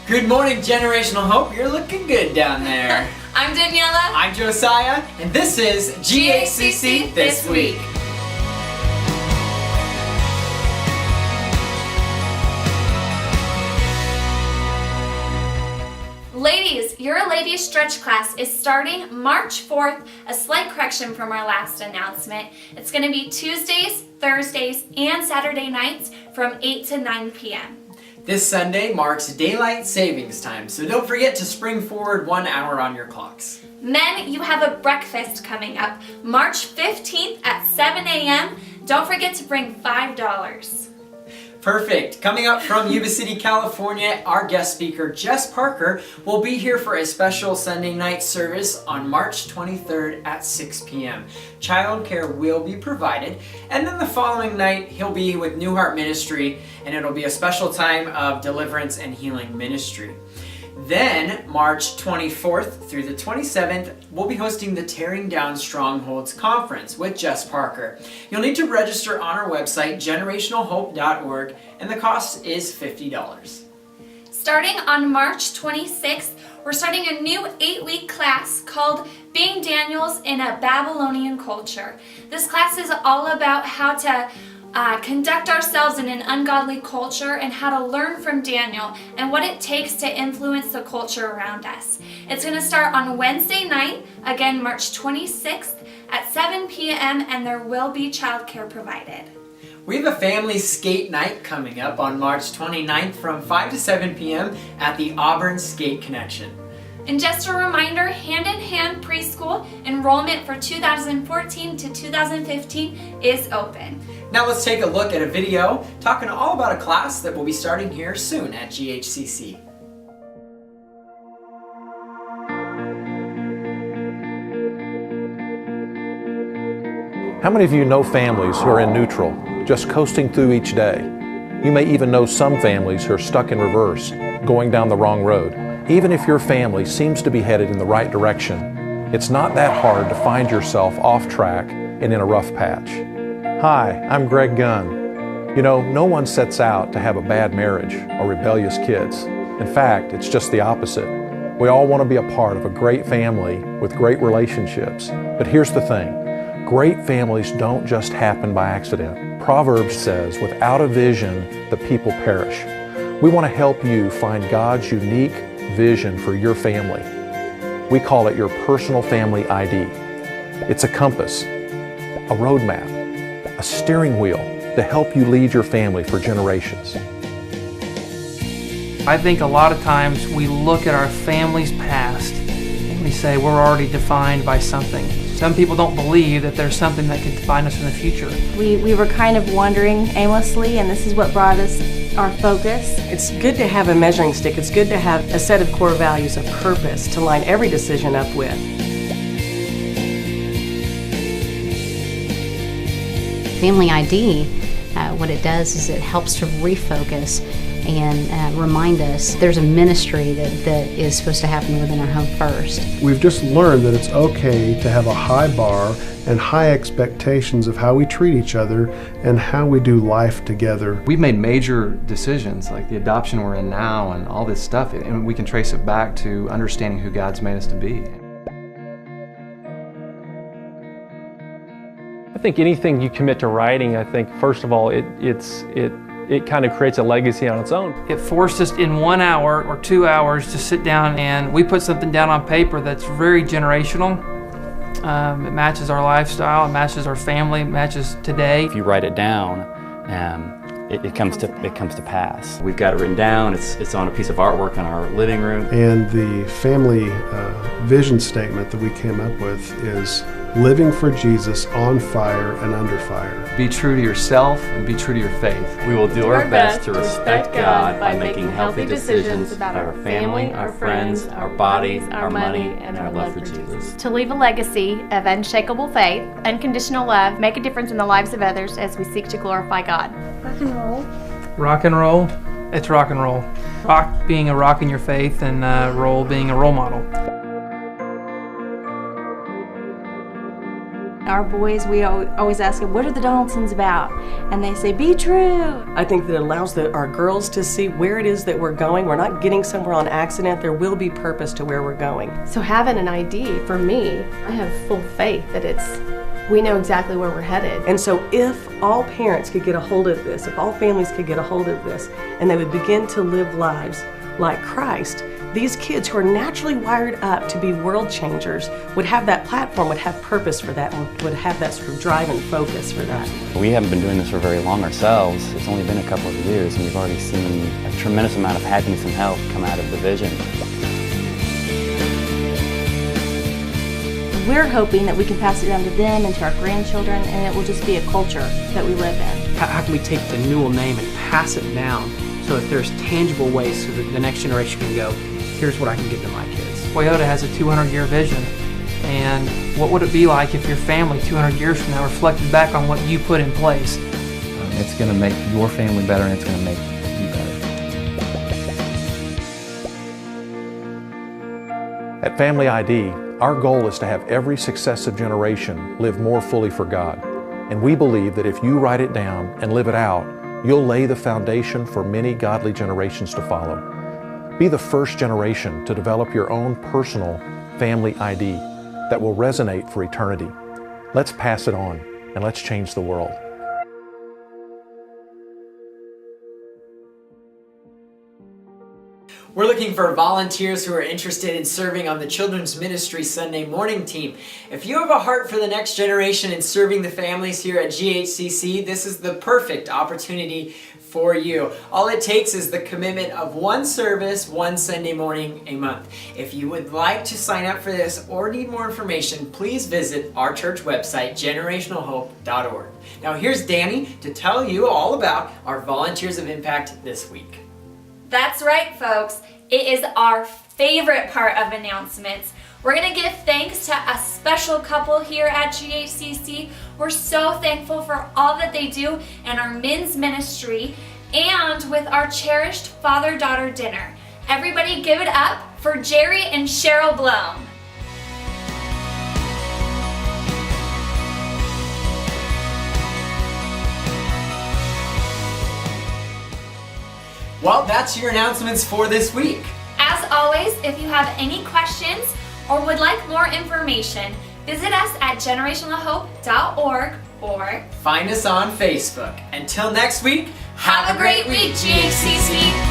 Good morning, Generational Hope. You're looking good down there. I'm Daniela. I'm Josiah, and this is GHCC This Week. Ladies, your Ladies Stretch class is starting March 4th, a slight correction from our last announcement. It's going to be Tuesdays, Thursdays, and Saturday nights from 8 to 9 p.m. This Sunday marks Daylight Savings Time, so don't forget to spring forward 1 hour on your clocks. Men, you have a breakfast coming up March 15th at 7 a.m. Don't forget to bring $5. Perfect. Coming up from Yuba City, California, our guest speaker, Jess Parker, will be here for a special Sunday night service on March 23rd at 6 p.m. Childcare will be provided, and then the following night, he'll be with New Heart Ministry, and it'll be a special time of deliverance and healing ministry. Then, March 24th through the 27th, we'll be hosting the Tearing Down Strongholds Conference with Jess Parker. You'll need to register on our website, generationalhope.org, and the cost is $50. Starting on March 26th, we're starting a new 8-week class called Being Daniels in a Babylonian Culture. This class is all about how to conduct ourselves in an ungodly culture and how to learn from Daniel and what it takes to influence the culture around us. It's going to start on Wednesday night, again March 26th at 7 p.m. and there will be childcare provided. We have a family skate night coming up on March 29th from 5 to 7 p.m. at the Auburn Skate Connection. And just a reminder, Hand in Hand Preschool enrollment for 2014 to 2015 is open. Now let's take a look at a video talking all about a class that will be starting here soon at GHCC. How many of you know families who are in neutral, just coasting through each day? You may even know some families who are stuck in reverse, going down the wrong road. Even if your family seems to be headed in the right direction, it's not that hard to find yourself off track and in a rough patch. Hi, I'm Greg Gunn. You know, no one sets out to have a bad marriage or rebellious kids. In fact, it's just the opposite. We all want to be a part of a great family with great relationships. But here's the thing, great families don't just happen by accident. Proverbs says, without a vision, the people perish. We want to help you find God's unique vision for your family. We call it your personal family ID. It's a compass, a roadmap, a steering wheel to help you lead your family for generations. I think a lot of times we look at our family's past and we say we're already defined by something. Some people don't believe that there's something that could define us in the future. We were kind of wandering aimlessly, and this is what brought us our focus. It's good to have a measuring stick. It's good to have a set of core values of purpose to line every decision up with. Family ID, what it does is it helps to refocus and remind us there's a ministry that is supposed to happen within our home first. We've just learned that it's okay to have a high bar and high expectations of how we treat each other and how we do life together. We've made major decisions like the adoption we're in now and all this stuff, and we can trace it back to understanding who God's made us to be. I think anything you commit to writing, I think first of all, it kind of creates a legacy on its own. It forced us in 1 hour or 2 hours to sit down and we put something down on paper that's very generational. It matches our lifestyle, it matches our family, it matches today. If you write it down, it comes to pass. We've got it written down, it's on a piece of artwork in our living room. And the family vision statement that we came up with is living for Jesus on fire and under fire. Be true to yourself and be true to your faith. We will do our best to respect God by making healthy decisions about our family, our friends, our bodies, our money, and our love for Jesus. To leave a legacy of unshakable faith, unconditional love, make a difference in the lives of others as we seek to glorify God. Rock and roll. Rock and roll, it's rock and roll. Rock being a rock in your faith and roll being a role model. Our boys, we always ask them, what are the Donaldsons about? And they say, be true. I think that it allows our girls to see where it is that we're going. We're not getting somewhere on accident. There will be purpose to where we're going. So having an ID, for me, I have full faith that we know exactly where we're headed. And so if all parents could get a hold of this, if all families could get a hold of this, and they would begin to live lives like Christ, these kids who are naturally wired up to be world changers would have that platform, would have purpose for that, and would have that sort of drive and focus for that. We haven't been doing this for very long ourselves. It's only been a couple of years, and we've already seen a tremendous amount of happiness and health come out of the vision. We're hoping that we can pass it down to them and to our grandchildren, and it will just be a culture that we live in. How can we take the Newell name and pass it down so that there's tangible ways so that the next generation can go, here's what I can give to my kids. Toyota has a 200-year vision, and what would it be like if your family 200 years from now reflected back on what you put in place? It's going to make your family better, and it's going to make you better. At Family ID, our goal is to have every successive generation live more fully for God. And we believe that if you write it down and live it out, you'll lay the foundation for many godly generations to follow. Be the first generation to develop your own personal family ID that will resonate for eternity. Let's pass it on, and let's change the world. We're looking for volunteers who are interested in serving on the Children's Ministry Sunday morning team. If you have a heart for the next generation and serving the families here at GHCC, this is the perfect opportunity for you. All it takes is the commitment of one service, one Sunday morning a month. If you would like to sign up for this or need more information, please visit our church website, generationalhope.org. Now here's Danny to tell you all about our Volunteers of Impact this week. That's right, folks. It is our favorite part of announcements. We're going to give thanks to a special couple here at GHCC. We're so thankful for all that they do in our men's ministry and with our cherished father-daughter dinner. Everybody give it up for Jerry and Cheryl Blome. Well, that's your announcements for this week. As always, if you have any questions or would like more information, visit us at generationalhope.org or find us on Facebook. Until next week, have a great week, GHCC!